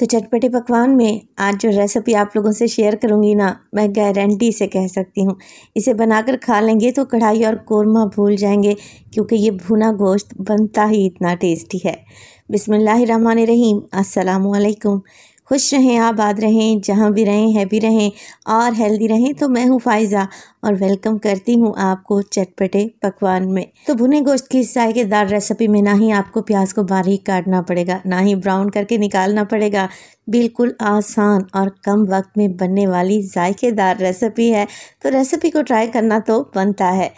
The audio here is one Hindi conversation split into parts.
तो चटपटे पकवान में आज जो रेसिपी आप लोगों से शेयर करूंगी ना, मैं गारंटी से कह सकती हूँ इसे बनाकर खा लेंगे तो कढ़ाई और कोरमा भूल जाएंगे, क्योंकि ये भुना गोश्त बनता ही इतना टेस्टी है। बिस्मिल्लाहिर्रहमानिर्रहीम, अस्सलामुअलैकुम। खुश रहें, आबाद रहें, जहाँ भी रहें हैप्पी रहें और हेल्दी रहें। तो मैं हूँ फ़ाइज़ा और वेलकम करती हूँ आपको चटपटे पकवान में। तो भुने गोश्त की इस जायकेदार रेसिपी में ना ही आपको प्याज को बारीक काटना पड़ेगा, ना ही ब्राउन करके निकालना पड़ेगा। बिल्कुल आसान और कम वक्त में बनने वाली जायकेदार रेसिपी है। तो रेसिपी को ट्राई करना तो बनता है।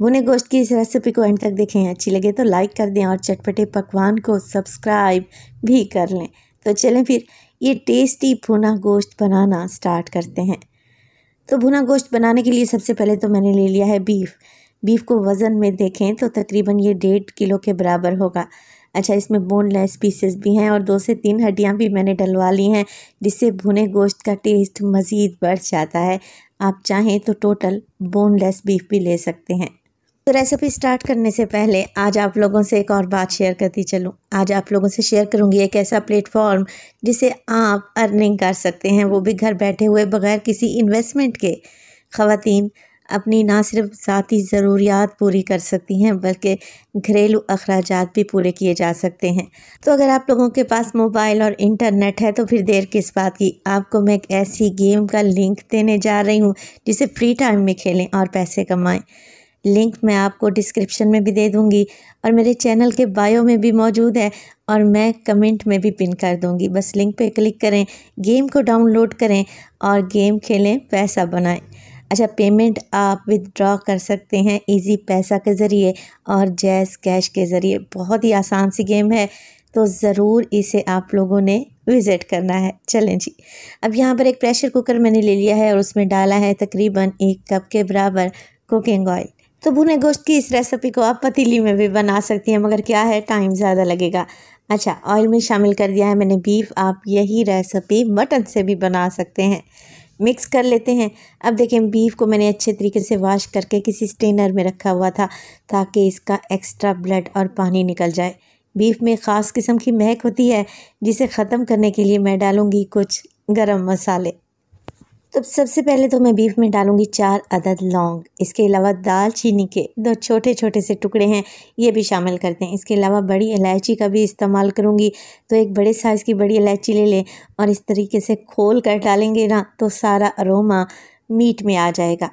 भुने गोश्त की इस रेसिपी को एंड तक देखें, अच्छी लगे तो लाइक कर दें और चटपटे पकवान को सब्सक्राइब भी कर लें। तो चलें फिर ये टेस्टी भुना गोश्त बनाना स्टार्ट करते हैं। तो भुना गोश्त बनाने के लिए सबसे पहले तो मैंने ले लिया है बीफ को वज़न में देखें तो तकरीबन ये 1.5 किलो के बराबर होगा। अच्छा, इसमें बोनलेस पीसेस भी हैं और 2 से 3 हड्डियां भी मैंने डलवा ली हैं, जिससे भुने गोश्त का टेस्ट मज़ीद बढ़ जाता है। आप चाहें तो टोटल बोनलेस बीफ भी ले सकते हैं। तो रेसिपी स्टार्ट करने से पहले आज आप लोगों से एक और बात शेयर करती चलूँ। आज आप लोगों से शेयर करूँगी एक ऐसा प्लेटफॉर्म जिसे आप अर्निंग कर सकते हैं, वो भी घर बैठे हुए बग़ैर किसी इन्वेस्टमेंट के। ख़वातीन अपनी ना सिर्फ ज़ाती ज़रूरियात पूरी कर सकती हैं, बल्कि घरेलू अखराजात भी पूरे किए जा सकते हैं। तो अगर आप लोगों के पास मोबाइल और इंटरनेट है तो फिर देर किस बात की। आपको मैं एक ऐसी गेम का लिंक देने जा रही हूँ जिसे फ्री टाइम में खेलें और पैसे कमाएँ। लिंक मैं आपको डिस्क्रिप्शन में भी दे दूँगी और मेरे चैनल के बायो में भी मौजूद है और मैं कमेंट में भी पिन कर दूँगी। बस लिंक पे क्लिक करें, गेम को डाउनलोड करें और गेम खेलें, पैसा बनाएं। अच्छा, पेमेंट आप विथड्रॉ कर सकते हैं इजी पैसा के ज़रिए और जैज़ कैश के ज़रिए। बहुत ही आसान सी गेम है, तो ज़रूर इसे आप लोगों ने विज़िट करना है। चलें जी, अब यहाँ पर एक प्रेशर कुकर मैंने ले लिया है और उसमें डाला है तकरीबन 1 कप के बराबर कुकिंग ऑयल। तो भुने गोश्त की इस रेसिपी को आप पतीली में भी बना सकती हैं, मगर क्या है, टाइम ज़्यादा लगेगा। अच्छा, ऑयल में शामिल कर दिया है मैंने बीफ। आप यही रेसिपी मटन से भी बना सकते हैं। मिक्स कर लेते हैं। अब देखें, बीफ को मैंने अच्छे तरीके से वॉश करके किसी स्ट्रेनर में रखा हुआ था, ताकि इसका एक्स्ट्रा ब्लड और पानी निकल जाए। बीफ में ख़ास किस्म की महक होती है, जिसे ख़त्म करने के लिए मैं डालूँगी कुछ गरम मसाले। तो सबसे पहले तो मैं बीफ में डालूंगी 4 अदद लौंग। इसके अलावा दालचीनी के 2 छोटे छोटे से टुकड़े हैं, ये भी शामिल करते हैं। इसके अलावा बड़ी इलायची का भी इस्तेमाल करूंगी, तो एक बड़े साइज़ की बड़ी इलायची ले लें और इस तरीके से खोल कर डालेंगे ना, तो सारा अरोमा मीट में आ जाएगा।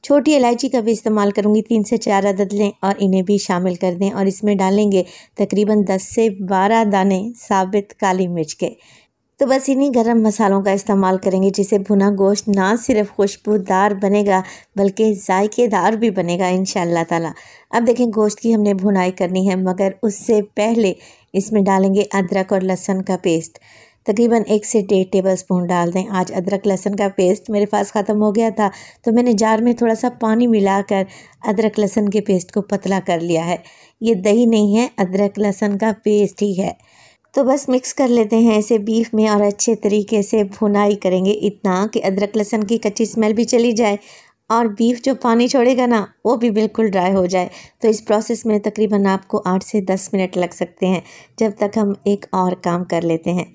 छोटी इलायची का भी इस्तेमाल करूंगी, 3 से 4 अदद लें और इन्हें भी शामिल कर दें और इसमें डालेंगे तकरीबन 10 से 12 दाने साबित काली मिर्च के। तो बस इन्हीं गरम मसालों का इस्तेमाल करेंगे, जिससे भुना गोश्त ना सिर्फ खुशबूदार बनेगा बल्कि जायकेदार भी बनेगा इंशाअल्लाह ताला। अब देखें, गोश्त की हमने भुनाई करनी है, मगर उससे पहले इसमें डालेंगे अदरक और लहसुन का पेस्ट। तकरीबन 1 से 1.5 टेबलस्पून डाल दें। आज अदरक लहसुन का पेस्ट मेरे पास ख़त्म हो गया था, तो मैंने जार में थोड़ा सा पानी मिलाकर अदरक लहसुन के पेस्ट को पतला कर लिया है। ये दही नहीं है, अदरक लहसुन का पेस्ट ही है। तो बस मिक्स कर लेते हैं इसे बीफ में और अच्छे तरीके से भुनाई करेंगे, इतना कि अदरक लहसुन की कच्ची स्मेल भी चली जाए और बीफ जो पानी छोड़ेगा ना, वो भी बिल्कुल ड्राई हो जाए। तो इस प्रोसेस में तकरीबन आपको 8 से 10 मिनट लग सकते हैं, जब तक हम एक और काम कर लेते हैं।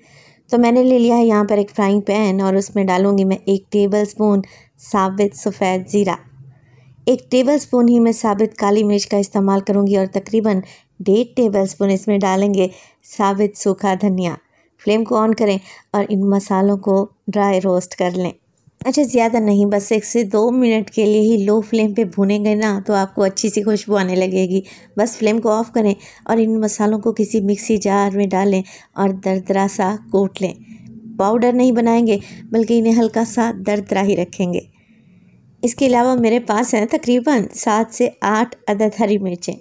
तो मैंने ले लिया है यहाँ पर एक फ्राइंग पैन और उसमें डालूँगी मैं 1 टेबलस्पून साबित सफ़ेद ज़ीरा। 1 टेबलस्पून ही मैं साबित काली मिर्च का इस्तेमाल करूँगी और तकरीबन 1.5 टेबलस्पून इसमें डालेंगे साबित सूखा धनिया। फ्लेम को ऑन करें और इन मसालों को ड्राई रोस्ट कर लें। अच्छा, ज़्यादा नहीं, बस 1 से 2 मिनट के लिए ही लो फ्लेम पे भुनेंगे ना, तो आपको अच्छी सी खुशबू आने लगेगी। बस फ्लेम को ऑफ़ करें और इन मसालों को किसी मिक्सी जार में डालें और दरदरा सा कूट लें। पाउडर नहीं बनाएंगे, बल्कि इन्हें हल्का सा दरदरा ही रखेंगे। इसके अलावा मेरे पास हैं तकरीबन 7 से 8 अदद हरी मिर्चें।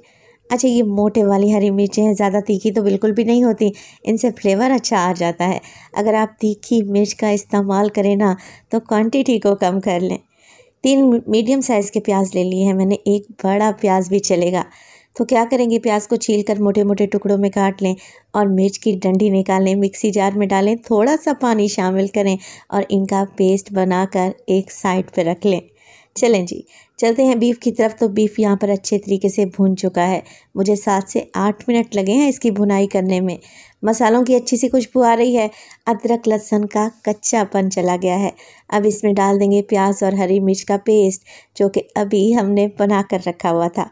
अच्छा, ये मोटे वाली हरी मिर्चें हैं, ज़्यादा तीखी तो बिल्कुल भी नहीं होती, इनसे फ्लेवर अच्छा आ जाता है। अगर आप तीखी मिर्च का इस्तेमाल करें ना, तो क्वांटिटी को कम कर लें। 3 मीडियम साइज़ के प्याज ले लिए हैं मैंने, एक बड़ा प्याज भी चलेगा। तो क्या करेंगे, प्याज को छील कर मोटे मोटे टुकड़ों में काट लें और मिर्च की डंडी निकालें, मिक्सी जार में डालें, थोड़ा सा पानी शामिल करें और इनका पेस्ट बनाकर एक साइड पर रख लें। चलें जी, चलते हैं बीफ की तरफ। तो बीफ यहाँ पर अच्छे तरीके से भून चुका है। मुझे 7 से 8 मिनट लगे हैं इसकी भुनाई करने में। मसालों की अच्छी सी खुशबू आ रही है, अदरक लहसुन का कच्चापन चला गया है। अब इसमें डाल देंगे प्याज और हरी मिर्च का पेस्ट, जो कि अभी हमने बना कर रखा हुआ था।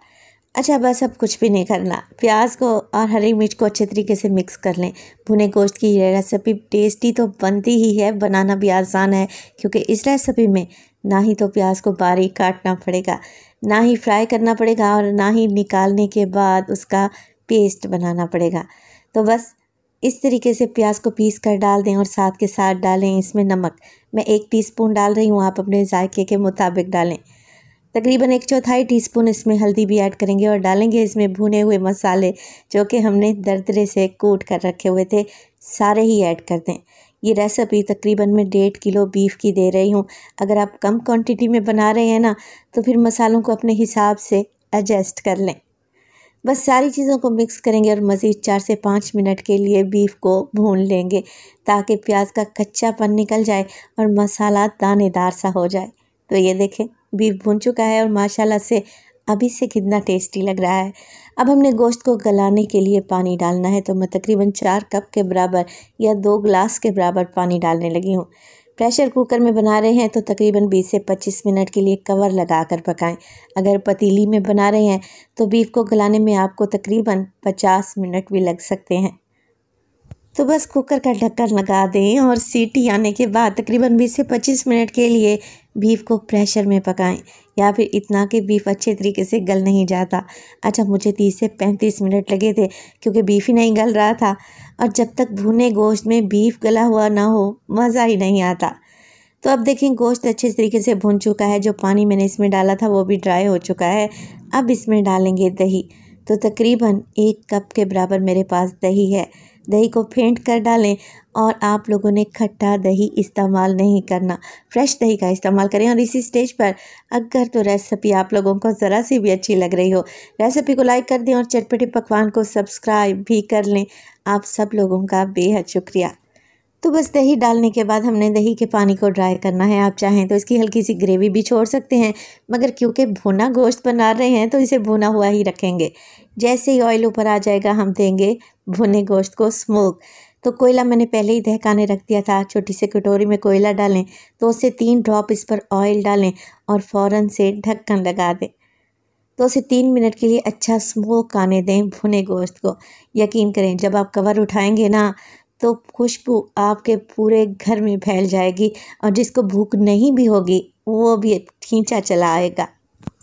अच्छा, बस अब कुछ भी नहीं करना, प्याज को और हरी मिर्च को अच्छे तरीके से मिक्स कर लें। भुने गोश्त की ये रेसिपी टेस्टी तो बनती ही है, बनाना भी आसान है, क्योंकि इस रेसिपी में ना ही तो प्याज को बारीक काटना पड़ेगा, ना ही फ्राई करना पड़ेगा, और ना ही निकालने के बाद उसका पेस्ट बनाना पड़ेगा। तो बस इस तरीके से प्याज को पीस कर डाल दें और साथ के साथ डालें इसमें नमक। मैं 1 टीस्पून डाल रही हूँ, आप अपने जायके के मुताबिक डालें। तकरीबन 1/4 टीस्पून इसमें हल्दी भी ऐड करेंगे और डालेंगे इसमें भुने हुए मसाले, जो कि हमने दरदरे से कूट कर रखे हुए थे, सारे ही ऐड कर दें। ये रेसिपी तकरीबन मैं 1.5 किलो बीफ की दे रही हूँ। अगर आप कम क्वांटिटी में बना रहे हैं ना, तो फिर मसालों को अपने हिसाब से एडजस्ट कर लें। बस सारी चीज़ों को मिक्स करेंगे और मज़ीद 4 से 5 मिनट के लिए बीफ को भून लेंगे, ताकि प्याज का कच्चापन निकल जाए और मसाला दानेदार सा हो जाए। तो ये देखें, बीफ भून चुका है और माशाल्लाह से अभी से कितना टेस्टी लग रहा है। अब हमने गोश्त को गलाने के लिए पानी डालना है। तो मैं तकरीबन 4 कप के बराबर या 2 गिलास के बराबर पानी डालने लगी हूँ। प्रेशर कुकर में बना रहे हैं तो तकरीबन 20 से 25 मिनट के लिए कवर लगा कर पकाएं। अगर पतीली में बना रहे हैं तो बीफ को गलाने में आपको तकरीबन 50 मिनट भी लग सकते हैं। तो बस कुकर का ढक्कन लगा दें और सीटी आने के बाद तकरीबन 20 से 25 मिनट के लिए बीफ को प्रेशर में पकाएं, या फिर इतना कि बीफ अच्छे तरीके से गल नहीं जाता। अच्छा, मुझे 30 से 35 मिनट लगे थे, क्योंकि बीफ ही नहीं गल रहा था, और जब तक भुने गोश्त में बीफ गला हुआ ना हो मज़ा ही नहीं आता। तो अब देखें, गोश्त अच्छे तरीके से भुन चुका है। जो पानी मैंने इसमें डाला था वो भी ड्राई हो चुका है। अब इसमें डालेंगे दही। तो तकरीबन 1 कप के बराबर मेरे पास दही है। दही को फेंट कर डालें, और आप लोगों ने खट्टा दही इस्तेमाल नहीं करना, फ्रेश दही का इस्तेमाल करें। और इसी स्टेज पर अगर तो रेसिपी आप लोगों को ज़रा सी भी अच्छी लग रही हो, रेसिपी को लाइक कर दें और चटपटे पकवान को सब्सक्राइब भी कर लें। आप सब लोगों का बेहद शुक्रिया। तो बस दही डालने के बाद हमने दही के पानी को ड्राई करना है। आप चाहें तो इसकी हल्की सी ग्रेवी भी छोड़ सकते हैं, मगर क्योंकि भुना गोश्त बना रहे हैं तो इसे भुना हुआ ही रखेंगे। जैसे ही ऑयल ऊपर आ जाएगा हम देंगे भुने गोश्त को स्मोक। तो कोयला मैंने पहले ही दहकाने रख दिया था। छोटी सी कटोरी में कोयला डालें, तो उससे 3 ड्रॉप इस पर ऑयल डालें और फ़ौरन से ढक्कन लगा दें। तो उसे 3 मिनट के लिए अच्छा स्मोक आने दें भुने गोश्त को। यकीन करें, जब आप कवर उठाएंगे ना, तो खुशबू आपके पूरे घर में फैल जाएगी, और जिसको भूख नहीं भी होगी वो भी खींचा चला आएगा।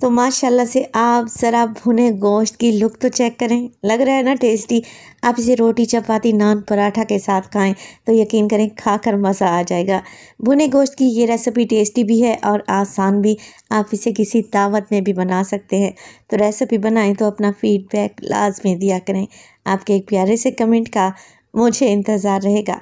तो माशाल्लाह से आप ज़रा भुने गोश्त की लुक तो चेक करें, लग रहा है ना टेस्टी। आप इसे रोटी, चपाती, नान, पराठा के साथ खाएं तो यकीन करें खाकर मज़ा आ जाएगा। भुने गोश्त की ये रेसिपी टेस्टी भी है और आसान भी। आप इसे किसी दावत में भी बना सकते हैं। तो रेसिपी बनाएं तो अपना फीडबैक लाजमी दिया करें। आपके एक प्यारे से कमेंट का मुझे इंतज़ार रहेगा।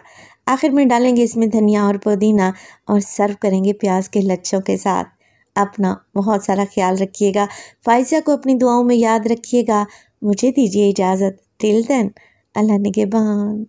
आखिर में डालेंगे इसमें धनिया और पुदीना और सर्व करेंगे प्याज के लच्छों के साथ। अपना बहुत सारा ख्याल रखिएगा। फ़ाइज़ा को अपनी दुआओं में याद रखिएगा। मुझे दीजिए इजाज़त। टिल देन, अल्लाह निगहबान।